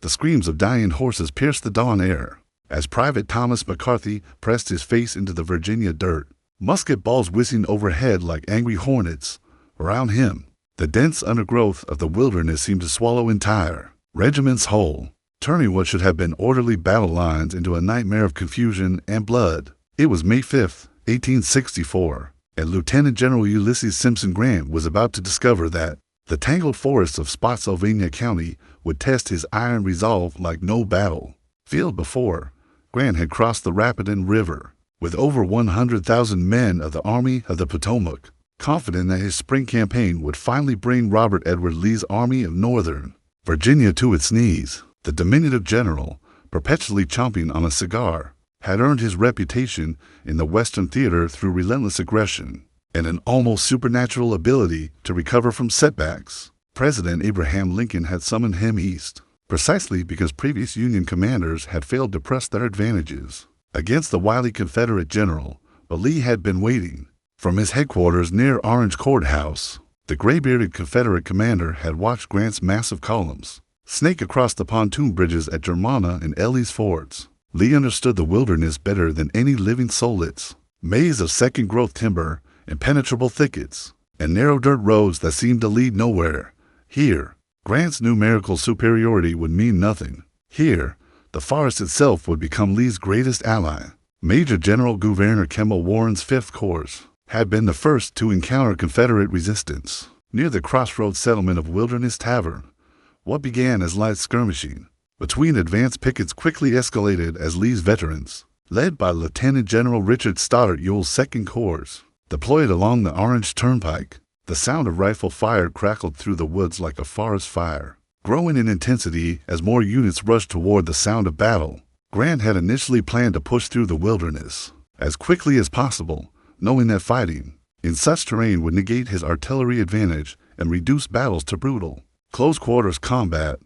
The screams of dying horses pierced the dawn air as Private Thomas McCarthy pressed his face into the Virginia dirt, musket balls whizzing overhead like angry hornets. Around him, the dense undergrowth of the wilderness seemed to swallow entire regiments whole, turning what should have been orderly battle lines into a nightmare of confusion and blood. It was May 5, 1864, and Lieutenant General Ulysses Simpson Grant was about to discover that the tangled forests of Spotsylvania County would test his iron resolve like no battle field before. Grant had crossed the Rapidan River with over 100,000 men of the Army of the Potomac, confident that his spring campaign would finally bring Robert Edward Lee's Army of Northern Virginia to its knees. The diminutive general, perpetually chomping on a cigar, had earned his reputation in the Western theater through relentless aggression and an almost supernatural ability to recover from setbacks. President Abraham Lincoln had summoned him east, precisely because previous Union commanders had failed to press their advantages against the wily Confederate general, but Lee had been waiting. From his headquarters near Orange Courthouse, the gray-bearded Confederate commander had watched Grant's massive columns snake across the pontoon bridges at Germanna and Ellie's fords. Lee understood the wilderness better than any living soul. Its maze of second-growth timber, impenetrable thickets, and narrow dirt roads that seemed to lead nowhere. Here, Grant's numerical superiority would mean nothing. Here, the forest itself would become Lee's greatest ally. Major General Gouverneur Kemble Warren's 5th Corps had been the first to encounter Confederate resistance near the crossroads settlement of Wilderness Tavern. What began as light skirmishing between advance pickets quickly escalated as Lee's veterans, led by Lieutenant General Richard Stoddard Ewell's 2nd Corps, deployed along the Orange Turnpike. The sound of rifle fire crackled through the woods like a forest fire, growing in intensity as more units rushed toward the sound of battle. Grant had initially planned to push through the wilderness as quickly as possible, knowing that fighting in such terrain would negate his artillery advantage and reduce battles to brutal, close-quarters combat.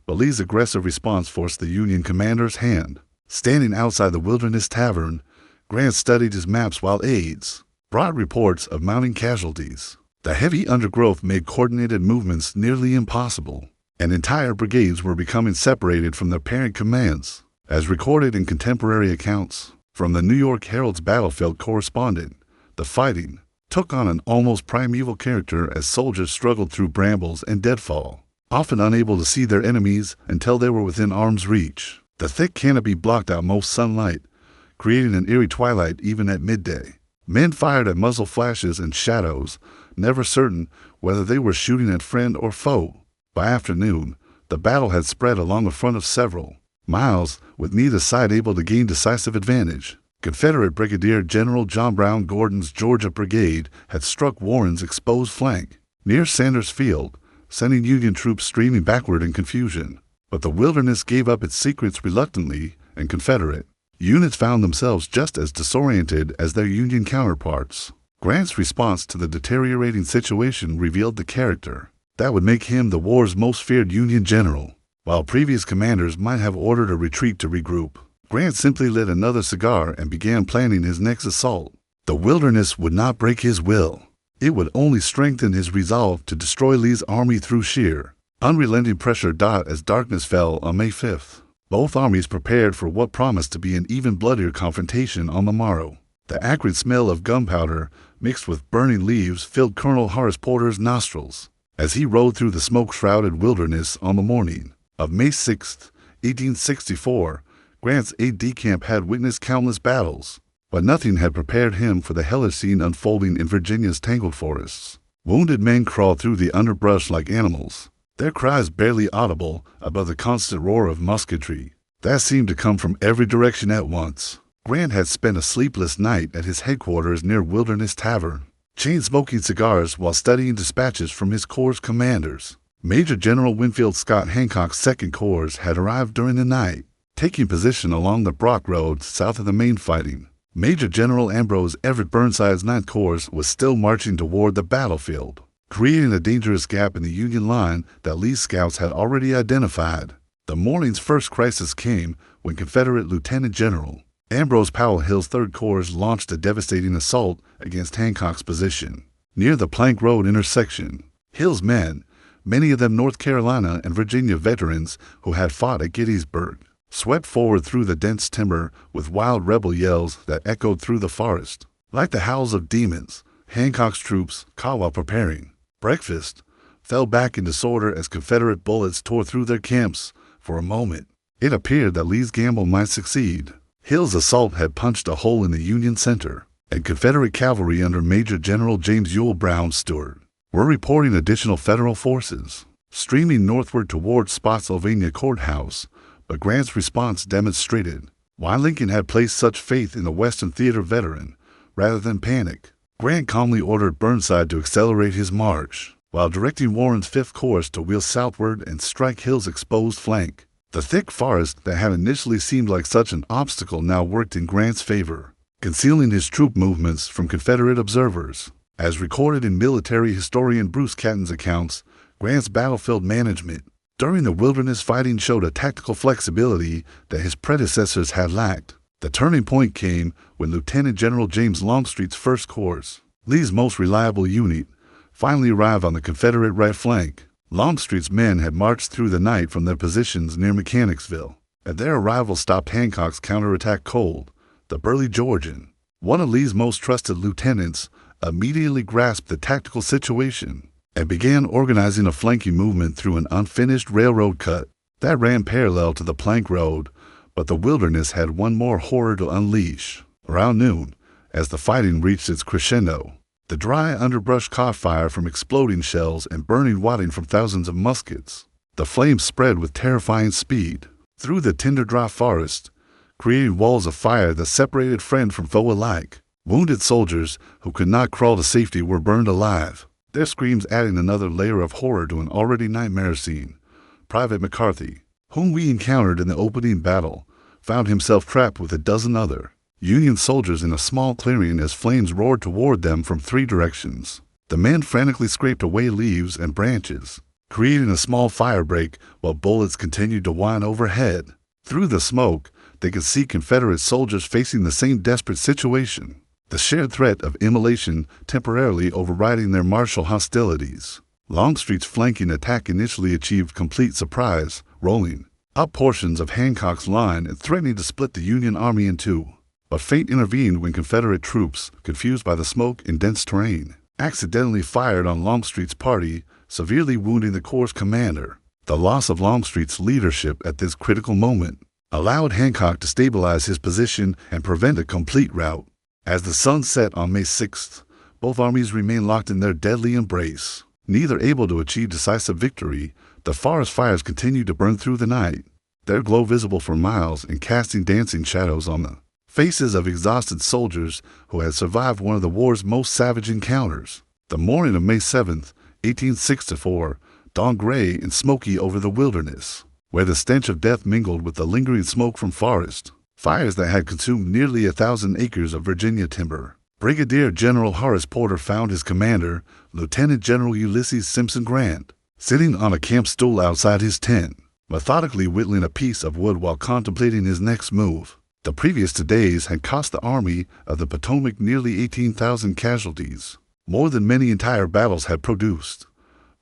But Lee's aggressive response forced the Union commander's hand. Standing outside the Wilderness Tavern, Grant studied his maps while aides brought reports of mounting casualties. The heavy undergrowth made coordinated movements nearly impossible, and entire brigades were becoming separated from their parent commands, as recorded in contemporary accounts. From the New York Herald's battlefield correspondent, the fighting took on an almost primeval character as soldiers struggled through brambles and deadfall, often unable to see their enemies until they were within arm's reach. The thick canopy blocked out most sunlight, creating an eerie twilight even at midday. Men fired at muzzle flashes and shadows, never certain whether they were shooting at friend or foe. By afternoon, the battle had spread along the front of several miles, with neither side able to gain decisive advantage. Confederate Brigadier General John Brown Gordon's Georgia Brigade had struck Warren's exposed flank near Sanders Field, sending Union troops streaming backward in confusion. But the wilderness gave up its secrets reluctantly, and Confederate units found themselves just as disoriented as their Union counterparts. Grant's response to the deteriorating situation revealed the character that would make him the war's most feared Union general. While previous commanders might have ordered a retreat to regroup, Grant simply lit another cigar and began planning his next assault. The wilderness would not break his will. It would only strengthen his resolve to destroy Lee's army through sheer, unrelenting pressure. As darkness fell on May 5th, both armies prepared for what promised to be an even bloodier confrontation on the morrow. The acrid smell of gunpowder mixed with burning leaves filled Colonel Horace Porter's nostrils as he rode through the smoke-shrouded wilderness on the morning of May 6, 1864. Grant's aide-de-camp had witnessed countless battles, but nothing had prepared him for the hellish scene unfolding in Virginia's tangled forests. Wounded men crawled through the underbrush like animals, their cries barely audible above the constant roar of musketry that seemed to come from every direction at once. Grant had spent a sleepless night at his headquarters near Wilderness Tavern, chain-smoking cigars while studying dispatches from his corps commanders. Major General Winfield Scott Hancock's 2nd Corps had arrived during the night, taking position along the Brock Road south of the main fighting. Major General Ambrose Everett Burnside's 9th Corps was still marching toward the battlefield, creating a dangerous gap in the Union line that Lee's scouts had already identified. The morning's first crisis came when Confederate Lieutenant General Ambrose Powell Hill's 3rd Corps launched a devastating assault against Hancock's position near the Plank Road intersection. Hill's men, many of them North Carolina and Virginia veterans who had fought at Gettysburg, swept forward through the dense timber with wild rebel yells that echoed through the forest. Like the howls of demons, Hancock's troops, caught while preparing breakfast, fell back in disorder as Confederate bullets tore through their camps. For a moment, it appeared that Lee's gamble might succeed. Hill's assault had punched a hole in the Union center, and Confederate cavalry under Major General James Ewell Brown Stewart were reporting additional Federal forces streaming northward toward Spotsylvania Courthouse. But Grant's response demonstrated why Lincoln had placed such faith in the Western Theater veteran rather than panic. Grant calmly ordered Burnside to accelerate his march, while directing Warren's Fifth Corps to wheel southward and strike Hill's exposed flank. The thick forest that had initially seemed like such an obstacle now worked in Grant's favor, concealing his troop movements from Confederate observers. As recorded in military historian Bruce Catton's accounts, Grant's battlefield management during the wilderness fighting showed a tactical flexibility that his predecessors had lacked. The turning point came when Lieutenant General James Longstreet's First Corps, Lee's most reliable unit, finally arrived on the Confederate right flank. Longstreet's men had marched through the night from their positions near Mechanicsville, and their arrival stopped Hancock's counterattack cold. The burly Georgian, one of Lee's most trusted lieutenants, immediately grasped the tactical situation and began organizing a flanking movement through an unfinished railroad cut that ran parallel to the plank road. But the wilderness had one more horror to unleash. Around noon, as the fighting reached its crescendo, the dry underbrush caught fire from exploding shells and burning wadding from thousands of muskets. The flames spread with terrifying speed through the tinder-dry forest, creating walls of fire that separated friend from foe alike. Wounded soldiers who could not crawl to safety were burned alive, their screams adding another layer of horror to an already nightmare scene. Private McCarthy, whom we encountered in the opening battle, found himself trapped with a dozen other Union soldiers in a small clearing as flames roared toward them from three directions. The men frantically scraped away leaves and branches, creating a small firebreak while bullets continued to whine overhead. Through the smoke, they could see Confederate soldiers facing the same desperate situation, the shared threat of immolation temporarily overriding their martial hostilities. Longstreet's flanking attack initially achieved complete surprise, rolling up portions of Hancock's line and threatening to split the Union Army in two. But fate intervened when Confederate troops, confused by the smoke and dense terrain, accidentally fired on Longstreet's party, severely wounding the Corps' commander. The loss of Longstreet's leadership at this critical moment allowed Hancock to stabilize his position and prevent a complete rout. As the sun set on May 6th, both armies remained locked in their deadly embrace. Neither able to achieve decisive victory, the forest fires continued to burn through the night, their glow visible for miles and casting dancing shadows on the faces of exhausted soldiers who had survived one of the war's most savage encounters. The morning of May 7th, 1864, dawned gray and smoky over the wilderness, where the stench of death mingled with the lingering smoke from forest fires that had consumed nearly 1,000 acres of Virginia timber. Brigadier General Horace Porter found his commander, Lieutenant General Ulysses Simpson Grant, sitting on a camp stool outside his tent, methodically whittling a piece of wood while contemplating his next move. The previous 2 days had cost the Army of the Potomac nearly 18,000 casualties, more than many entire battles had produced.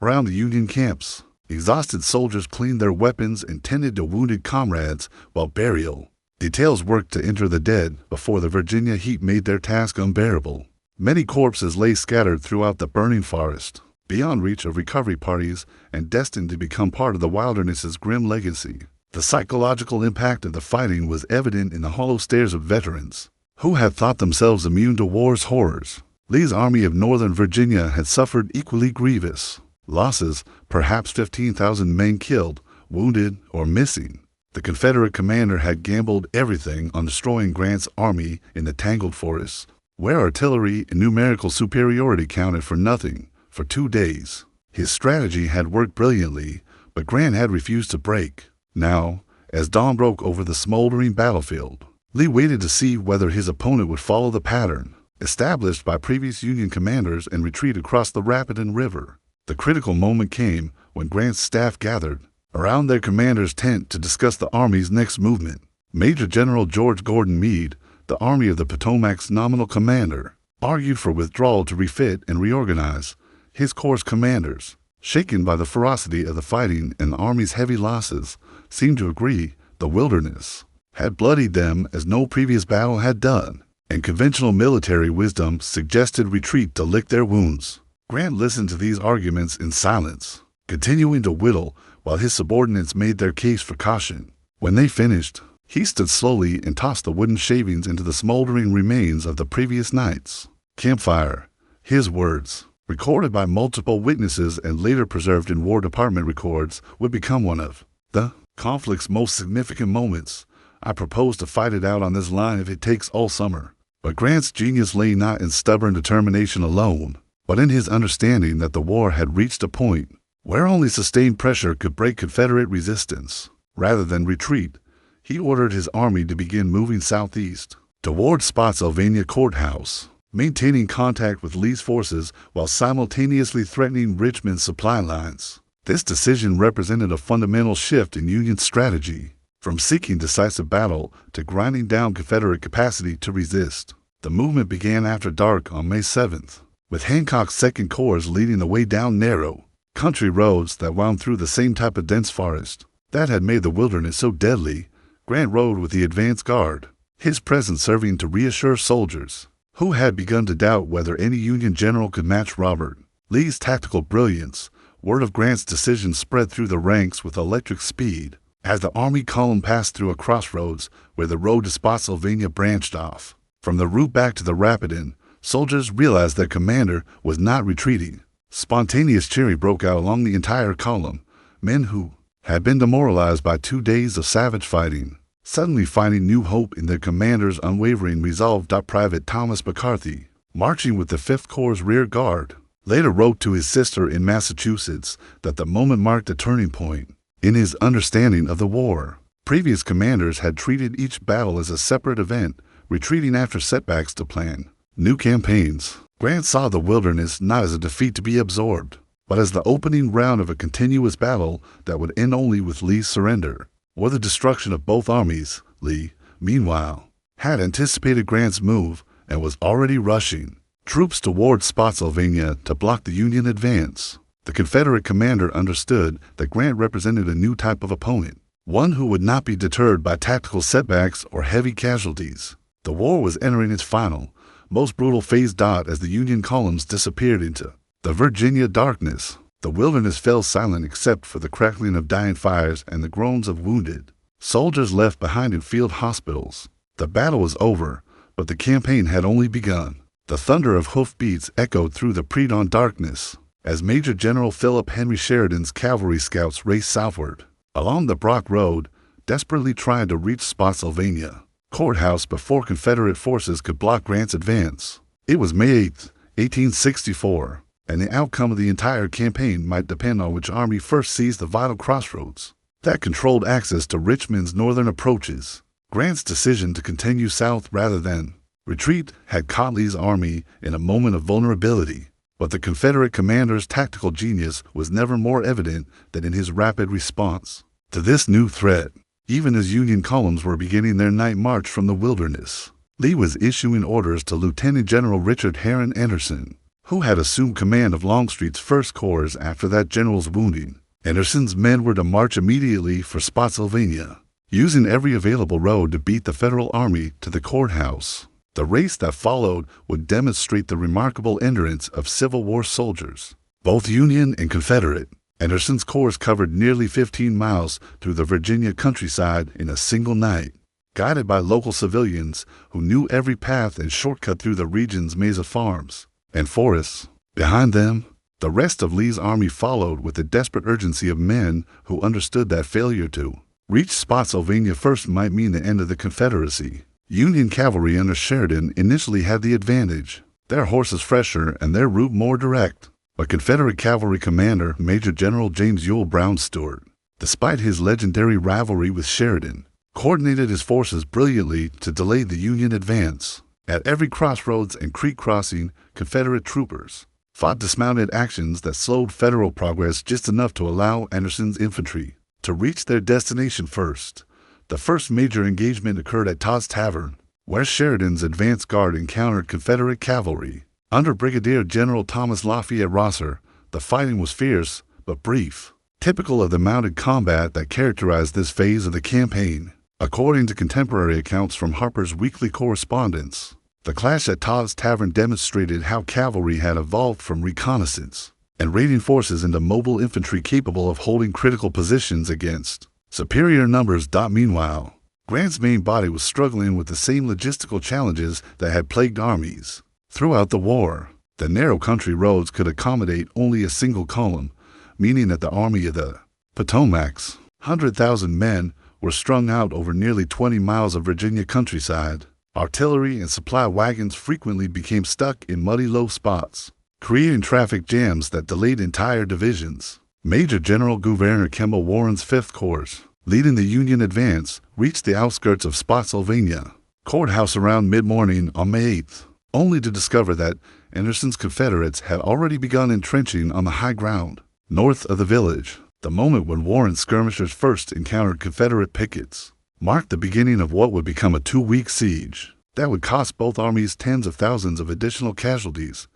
Around the Union camps, exhausted soldiers cleaned their weapons and tended to wounded comrades while burial details worked to enter the dead before the Virginia heat made their task unbearable. Many corpses lay scattered throughout the burning forest, beyond reach of recovery parties and destined to become part of the wilderness's grim legacy. The psychological impact of the fighting was evident in the hollow stares of veterans who had thought themselves immune to war's horrors. Lee's Army of Northern Virginia had suffered equally grievous losses, perhaps 15,000 men killed, wounded, or missing. The Confederate commander had gambled everything on destroying Grant's army in the tangled forests, where artillery and numerical superiority counted for nothing, for 2 days. His strategy had worked brilliantly, but Grant had refused to break. Now, as dawn broke over the smoldering battlefield, Lee waited to see whether his opponent would follow the pattern established by previous Union commanders and retreat across the Rapidan River. The critical moment came when Grant's staff gathered around their commander's tent to discuss the Army's next movement. Major General George Gordon Meade, the Army of the Potomac's nominal commander, argued for withdrawal to refit and reorganize his corps' commanders. shaken by the ferocity of the fighting and the Army's heavy losses, seemed to agree the Wilderness had bloodied them as no previous battle had done, and conventional military wisdom suggested retreat to lick their wounds. Grant listened to these arguments in silence, continuing to whittle while his subordinates made their case for caution. When they finished, he stood slowly and tossed the wooden shavings into the smoldering remains of the previous night's campfire. His words, recorded by multiple witnesses and later preserved in War Department records, would become one of the conflict's most significant moments. I propose to fight it out on this line if it takes all summer. But Grant's genius lay not in stubborn determination alone, but in his understanding that the war had reached a point where only sustained pressure could break Confederate resistance. Rather than retreat, he ordered his army to begin moving southeast toward Spotsylvania Courthouse, maintaining contact with Lee's forces while simultaneously threatening Richmond's supply lines. This decision represented a fundamental shift in Union strategy, from seeking decisive battle to grinding down Confederate capacity to resist. The movement began after dark on May 7th, with Hancock's Second Corps leading the way down narrow, country roads that wound through the same type of dense forest that had made the Wilderness so deadly. Grant rode with the advance guard, his presence serving to reassure soldiers who had begun to doubt whether any Union general could match Robert Lee's tactical brilliance. Word of Grant's decision spread through the ranks with electric speed as the Army column passed through a crossroads where the road to Spotsylvania branched off. From the route back to the Rapidan, soldiers realized their commander was not retreating. Spontaneous cheering broke out along the entire column. Men who had been demoralized by 2 days of savage fighting, suddenly finding new hope in their commander's unwavering resolve. Private Thomas McCarthy, marching with the 5th Corps rear guard, later wrote to his sister in Massachusetts that the moment marked a turning point in his understanding of the war. Previous commanders had treated each battle as a separate event, retreating after setbacks to plan new campaigns. Grant saw the Wilderness not as a defeat to be absorbed, but as the opening round of a continuous battle that would end only with Lee's surrender or the destruction of both armies. Lee, meanwhile, had anticipated Grant's move and was already rushing troops toward Spotsylvania to block the Union advance. The Confederate commander understood that Grant represented a new type of opponent, one who would not be deterred by tactical setbacks or heavy casualties. The war was entering its final, most brutal phase. As the Union columns disappeared into the Virginia darkness, the Wilderness fell silent except for the crackling of dying fires and the groans of wounded soldiers left behind in field hospitals. The battle was over, but the campaign had only begun. The thunder of hoofbeats echoed through the pre-dawn darkness as Major General Philip Henry Sheridan's cavalry scouts raced southward along the Brock Road, desperately trying to reach Spotsylvania Courthouse before Confederate forces could block Grant's advance. It was May 8, 1864, and the outcome of the entire campaign might depend on which army first seized the vital crossroads that controlled access to Richmond's northern approaches. Grant's decision to continue south rather than retreat had caught Lee's army in a moment of vulnerability, but the Confederate commander's tactical genius was never more evident than in his rapid response to this new threat. Even as Union columns were beginning their night march from the Wilderness, Lee was issuing orders to Lieutenant General Richard Herron Anderson, who had assumed command of Longstreet's 1st Corps after that general's wounding. Anderson's men were to march immediately for Spotsylvania, using every available road to beat the Federal Army to the courthouse. The race that followed would demonstrate the remarkable endurance of Civil War soldiers, both Union and Confederate. Anderson's corps covered nearly 15 miles through the Virginia countryside in a single night, guided by local civilians who knew every path and shortcut through the region's maze of farms and forests. Behind them, the rest of Lee's army followed with the desperate urgency of men who understood that failure to reach Spotsylvania first might mean the end of the Confederacy. Union cavalry under Sheridan initially had the advantage, their horses fresher and their route more direct. But Confederate cavalry commander Major General James Ewell Brown Stuart, despite his legendary rivalry with Sheridan, coordinated his forces brilliantly to delay the Union advance. At every crossroads and creek crossing, Confederate troopers fought dismounted actions that slowed Federal progress just enough to allow Anderson's infantry to reach their destination first. The first major engagement occurred at Todd's Tavern, where Sheridan's advance guard encountered Confederate cavalry. Under Brigadier General Thomas Lafayette Rosser, the fighting was fierce but brief, typical of the mounted combat that characterized this phase of the campaign. According to contemporary accounts from Harper's Weekly Correspondence, the clash at Todd's Tavern demonstrated how cavalry had evolved from reconnaissance and raiding forces into mobile infantry capable of holding critical positions against superior numbers. Meanwhile, Grant's main body was struggling with the same logistical challenges that had plagued armies throughout the war. The narrow country roads could accommodate only a single column, meaning that the Army of the Potomac's 100,000 men were strung out over nearly 20 miles of Virginia countryside. Artillery and supply wagons frequently became stuck in muddy low spots, creating traffic jams that delayed entire divisions. Major General Gouverneur Kemba Warren's 5th Corps, leading the Union advance, reached the outskirts of Spotsylvania Courthouse around mid-morning on May 8th, only to discover that Anderson's Confederates had already begun entrenching on the high ground north of the village. The moment when Warren's skirmishers first encountered Confederate pickets marked the beginning of what would become a 2-week siege that would cost both armies tens of thousands of additional casualties.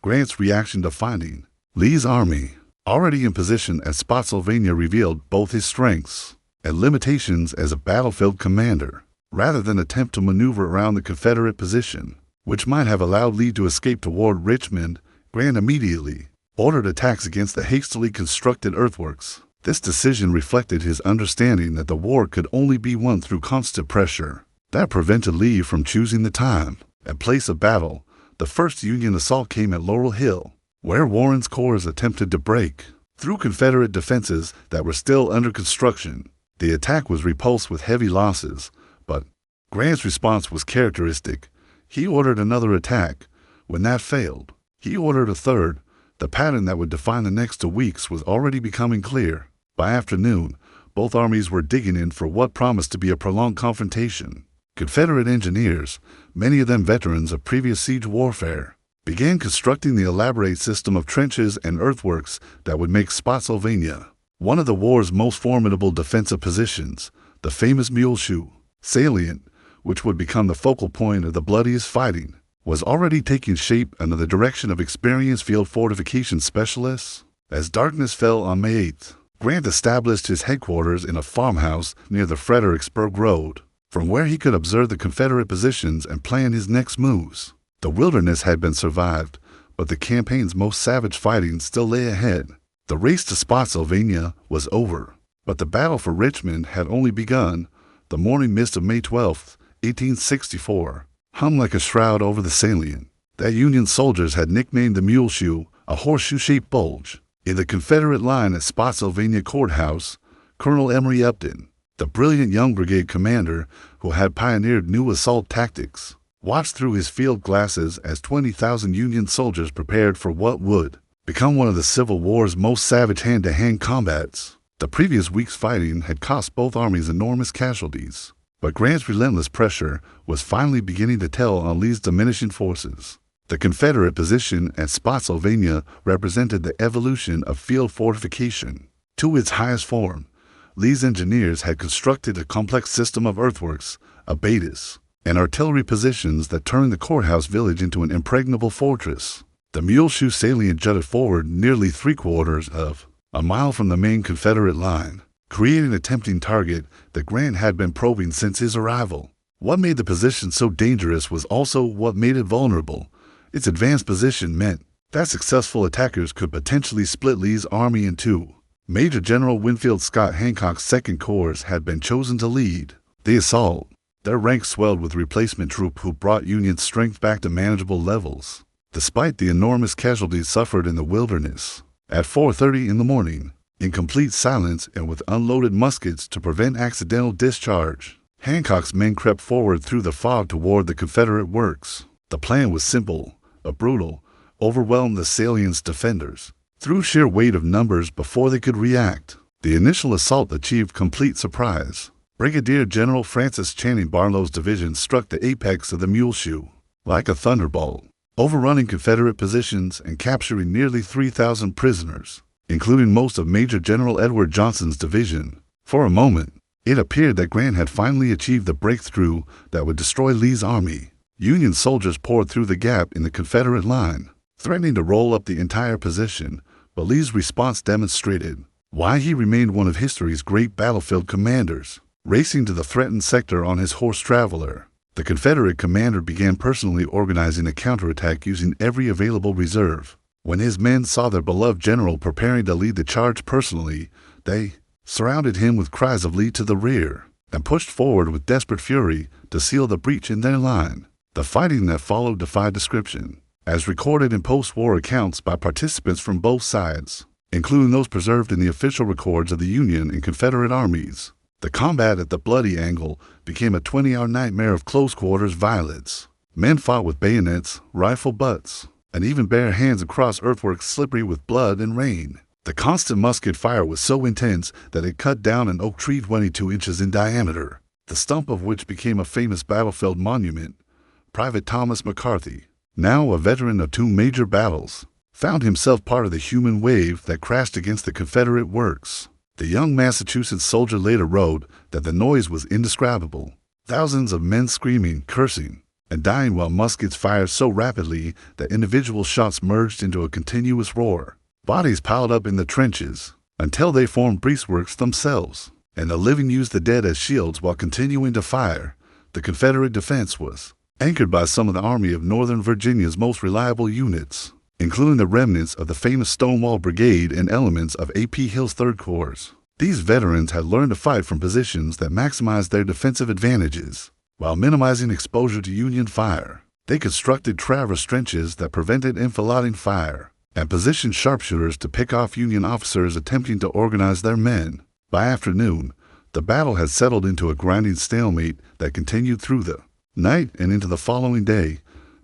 Grant's reaction to finding Lee's army already in position at Spotsylvania revealed both his strengths and limitations as a battlefield commander. Rather than attempt to maneuver around the Confederate position, which might have allowed Lee to escape toward Richmond, Grant immediately ordered attacks against the hastily constructed earthworks. This decision reflected his understanding that the war could only be won through constant pressure. That prevented Lee from choosing the time and place of battle. The first Union assault came at Laurel Hill, where Warren's corps attempted to break through Confederate defenses that were still under construction. The attack was repulsed with heavy losses, but Grant's response was characteristic. He ordered another attack. When that failed, he ordered a third. The pattern that would define the next 2 weeks was already becoming clear. By afternoon, both armies were digging in for what promised to be a prolonged confrontation. Confederate engineers, many of them veterans of previous siege warfare, began constructing the elaborate system of trenches and earthworks that would make Spotsylvania one of the war's most formidable defensive positions. The famous Muleshoe salient, which would become the focal point of the bloodiest fighting, was already taking shape under the direction of experienced field fortification specialists. As darkness fell on May 8th, Grant established his headquarters in a farmhouse near the Fredericksburg Road, from where he could observe the Confederate positions and plan his next moves. The wilderness had been survived, but the campaign's most savage fighting still lay ahead. The race to Spotsylvania was over, but the battle for Richmond had only begun. The morning mist of May 12, 1864, hung like a shroud over the salient that Union soldiers had nicknamed the Muleshoe, a horseshoe-shaped bulge. In the Confederate line at Spotsylvania Courthouse, Colonel Emory Upton, the brilliant young brigade commander who had pioneered new assault tactics, watched through his field glasses as 20,000 Union soldiers prepared for what would become one of the Civil War's most savage hand-to-hand combats. The previous week's fighting had cost both armies enormous casualties, but Grant's relentless pressure was finally beginning to tell on Lee's diminishing forces. The Confederate position at Spotsylvania represented the evolution of field fortification to its highest form. Lee's engineers had constructed a complex system of earthworks, abatis, and artillery positions that turned the courthouse village into an impregnable fortress. The Muleshoe salient jutted forward nearly 3/4 of a mile from the main Confederate line, creating a tempting target that Grant had been probing since his arrival. What made the position so dangerous was also what made it vulnerable. Its advanced position meant that successful attackers could potentially split Lee's army in two. Major General Winfield Scott Hancock's 2nd Corps had been chosen to lead the assault. Their ranks swelled with replacement troops who brought Union strength back to manageable levels, despite the enormous casualties suffered in the wilderness. At 4:30 in the morning, in complete silence and with unloaded muskets to prevent accidental discharge, Hancock's men crept forward through the fog toward the Confederate works. The plan was simple, but brutal: overwhelm the salient's defenders through sheer weight of numbers before they could react. The initial assault achieved complete surprise. Brigadier General Francis Channing Barlow's division struck the apex of the Muleshoe like a thunderbolt, overrunning Confederate positions and capturing nearly 3,000 prisoners, including most of Major General Edward Johnson's division. For a moment, it appeared that Grant had finally achieved the breakthrough that would destroy Lee's army. Union soldiers poured through the gap in the Confederate line, threatening to roll up the entire position, but Lee's response demonstrated why he remained one of history's great battlefield commanders. Racing to the threatened sector on his horse Traveler, the Confederate commander began personally organizing a counterattack using every available reserve. When his men saw their beloved general preparing to lead the charge personally, they surrounded him with cries of "Lee to the rear," and pushed forward with desperate fury to seal the breach in their line. The fighting that followed defied description, as recorded in post-war accounts by participants from both sides, including those preserved in the official records of the Union and Confederate armies. The combat at the Bloody Angle became a 20-hour nightmare of close-quarters violence. Men fought with bayonets, rifle butts, and even bare hands across earthwork slippery with blood and rain. The constant musket fire was so intense that it cut down an oak tree 22 inches in diameter, the stump of which became a famous battlefield monument. Private Thomas McCarthy, now a veteran of 2 major battles, found himself part of the human wave that crashed against the Confederate works. The young Massachusetts soldier later wrote that the noise was indescribable. Thousands of men screaming, cursing, and dying while muskets fired so rapidly that individual shots merged into a continuous roar. Bodies piled up in the trenches until they formed breastworks themselves, and the living used the dead as shields while continuing to fire. The Confederate defense was anchored by some of the Army of Northern Virginia's most reliable units, including the remnants of the famous Stonewall Brigade and elements of A.P. Hill's Third Corps. These veterans had learned to fight from positions that maximized their defensive advantages, while minimizing exposure to Union fire. They constructed traverse trenches that prevented enfilading fire, and positioned sharpshooters to pick off Union officers attempting to organize their men. By afternoon, the battle had settled into a grinding stalemate that continued through the night and into the following day.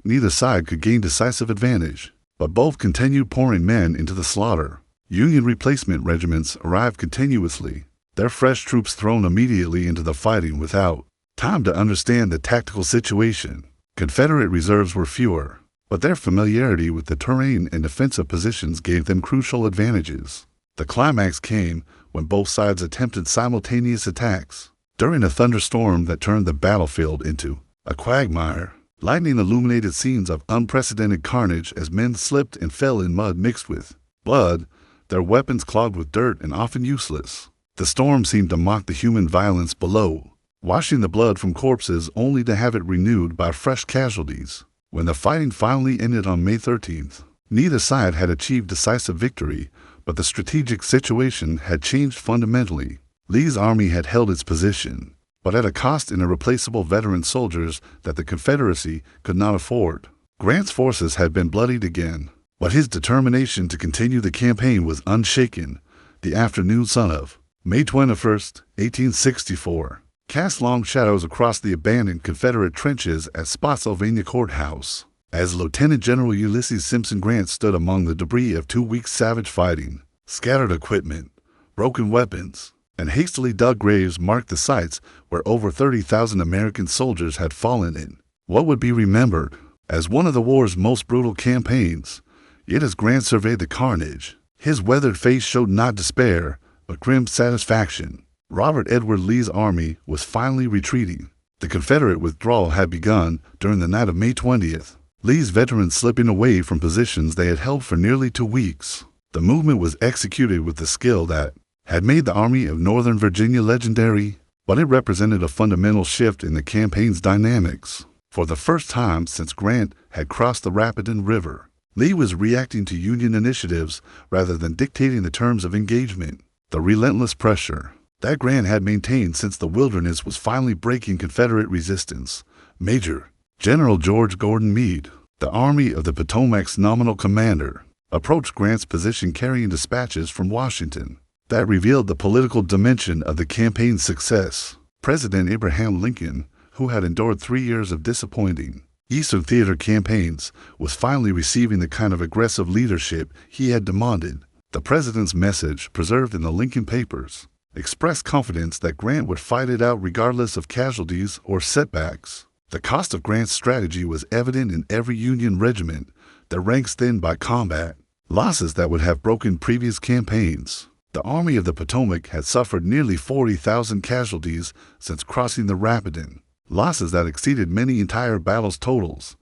Neither side could gain decisive advantage, but both continued pouring men into the slaughter. Union replacement regiments arrived continuously, their fresh troops thrown immediately into the fighting without time to understand the tactical situation. Confederate reserves were fewer, but their familiarity with the terrain and defensive positions gave them crucial advantages. The climax came when both sides attempted simultaneous attacks. During a thunderstorm that turned the battlefield into a quagmire, lightning illuminated scenes of unprecedented carnage as men slipped and fell in mud mixed with blood, their weapons clogged with dirt and often useless. The storm seemed to mock the human violence below, washing the blood from corpses only to have it renewed by fresh casualties. When the fighting finally ended on May 13th, neither side had achieved decisive victory, but the strategic situation had changed fundamentally. Lee's army had held its position, but at a cost in irreplaceable veteran soldiers that the Confederacy could not afford. Grant's forces had been bloodied again, but his determination to continue the campaign was unshaken. The afternoon sun of May 21st, 1864, cast long shadows across the abandoned Confederate trenches at Spotsylvania Courthouse, as Lieutenant General Ulysses Simpson Grant stood among the debris of 2 weeks' savage fighting. Scattered equipment, broken weapons, and hastily dug graves marked the sites where over 30,000 American soldiers had fallen in what would be remembered as one of the war's most brutal campaigns. Yet as Grant surveyed the carnage, his weathered face showed not despair, but grim satisfaction. Robert Edward Lee's army was finally retreating. The Confederate withdrawal had begun during the night of May 20th, Lee's veterans slipping away from positions they had held for nearly 2 weeks. The movement was executed with the skill that had made the Army of Northern Virginia legendary, but it represented a fundamental shift in the campaign's dynamics. For the first time since Grant had crossed the Rapidan River, Lee was reacting to Union initiatives rather than dictating the terms of engagement. The relentless pressure that Grant had maintained since the Wilderness was finally breaking Confederate resistance. Major General George Gordon Meade, the Army of the Potomac's nominal commander, approached Grant's position carrying dispatches from Washington that revealed the political dimension of the campaign's success. President Abraham Lincoln, who had endured 3 years of disappointing Eastern Theater campaigns, was finally receiving the kind of aggressive leadership he had demanded. The president's message, preserved in the Lincoln Papers, expressed confidence that Grant would fight it out regardless of casualties or setbacks. The cost of Grant's strategy was evident in every Union regiment, their ranks thinned by combat, losses that would have broken previous campaigns. The Army of the Potomac had suffered nearly 40,000 casualties since crossing the Rapidan, losses that exceeded many entire battles' totals.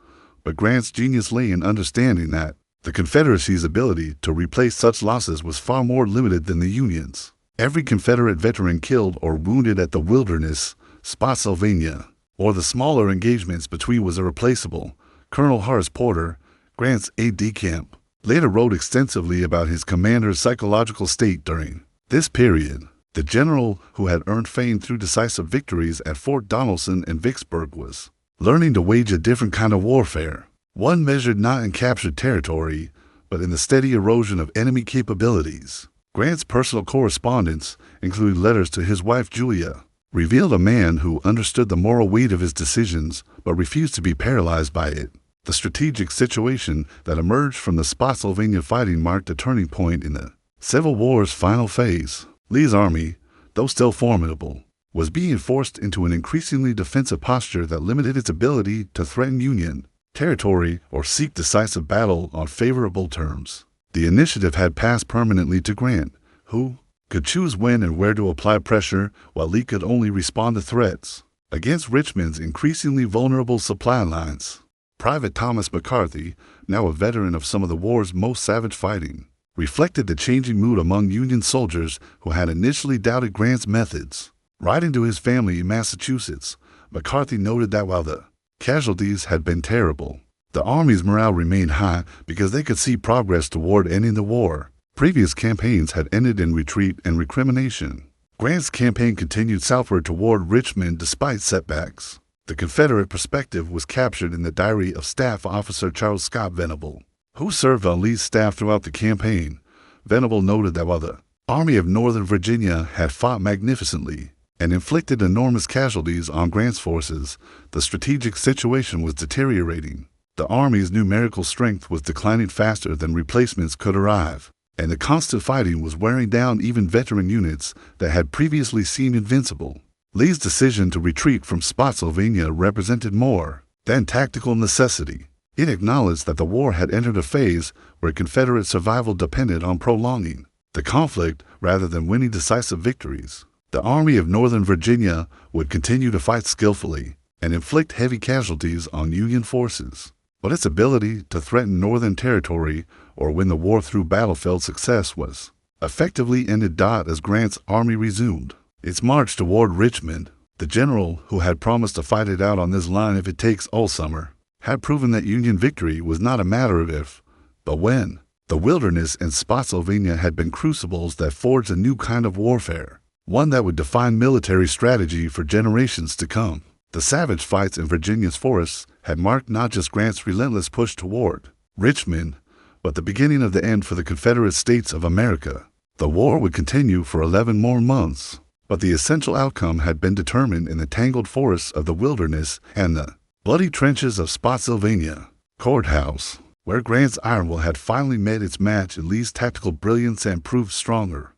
But Grant's genius lay in understanding that The Confederacy's ability to replace such losses was far more limited than the Union's. Every Confederate veteran killed or wounded at the Wilderness, Spotsylvania, or the smaller engagements between was irreplaceable. Colonel Horace Porter, Grant's aide-de-camp, later wrote extensively about his commander's psychological state during this period. The general, who had earned fame through decisive victories at Fort Donelson and Vicksburg, was learning to wage a different kind of warfare, one measured not in captured territory, but in the steady erosion of enemy capabilities. Grant's personal correspondence, including letters to his wife Julia, revealed a man who understood the moral weight of his decisions but refused to be paralyzed by it. The strategic situation that emerged from the Spotsylvania fighting marked a turning point in the Civil War's final phase. Lee's army, though still formidable, was being forced into an increasingly defensive posture that limited its ability to threaten Union territory or seek decisive battle on favorable terms. The initiative had passed permanently to Grant, who could choose when and where to apply pressure, while Lee could only respond to threats against Richmond's increasingly vulnerable supply lines. Private Thomas McCarthy, now a veteran of some of the war's most savage fighting, reflected the changing mood among Union soldiers who had initially doubted Grant's methods. Writing to his family in Massachusetts, McCarthy noted that while the casualties had been terrible, the Army's morale remained high because they could see progress toward ending the war. Previous campaigns had ended in retreat and recrimination. Grant's campaign continued southward toward Richmond despite setbacks. The Confederate perspective was captured in the diary of Staff Officer Charles Scott Venable, who served on Lee's staff throughout the campaign. Venable noted that while the Army of Northern Virginia had fought magnificently and inflicted enormous casualties on Grant's forces, the strategic situation was deteriorating. The Army's numerical strength was declining faster than replacements could arrive, and the constant fighting was wearing down even veteran units that had previously seemed invincible. Lee's decision to retreat from Spotsylvania represented more than tactical necessity. It acknowledged that the war had entered a phase where Confederate survival depended on prolonging the conflict rather than winning decisive victories. The Army of Northern Virginia would continue to fight skillfully and inflict heavy casualties on Union forces, but its ability to threaten Northern territory or win the war through battlefield success was effectively ended. As Grant's army resumed its march toward Richmond, the general, who had promised to fight it out on this line if it takes all summer, had proven that Union victory was not a matter of if, but when. The Wilderness and Spotsylvania had been crucibles that forged a new kind of warfare, one that would define military strategy for generations to come. The savage fights in Virginia's forests had marked not just Grant's relentless push toward Richmond, but the beginning of the end for the Confederate States of America. The war would continue for 11 more months, but the essential outcome had been determined in the tangled forests of the Wilderness and the bloody trenches of Spotsylvania Courthouse, where Grant's iron will had finally met its match in Lee's tactical brilliance and proved stronger